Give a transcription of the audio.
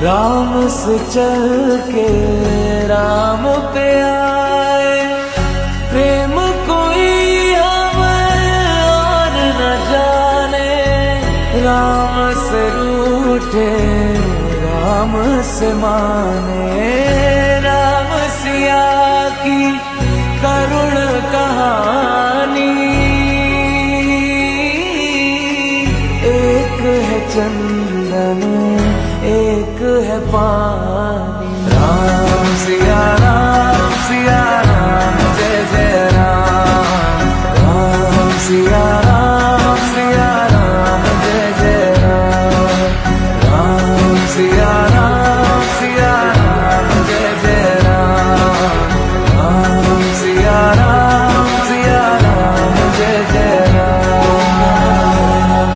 राम से चल के राम पे आए, प्रेम कोई हमें और न जाने। राम से रूठे राम से माने, राम सिया की करुण कहानी। एक है चंदन एक है पानी।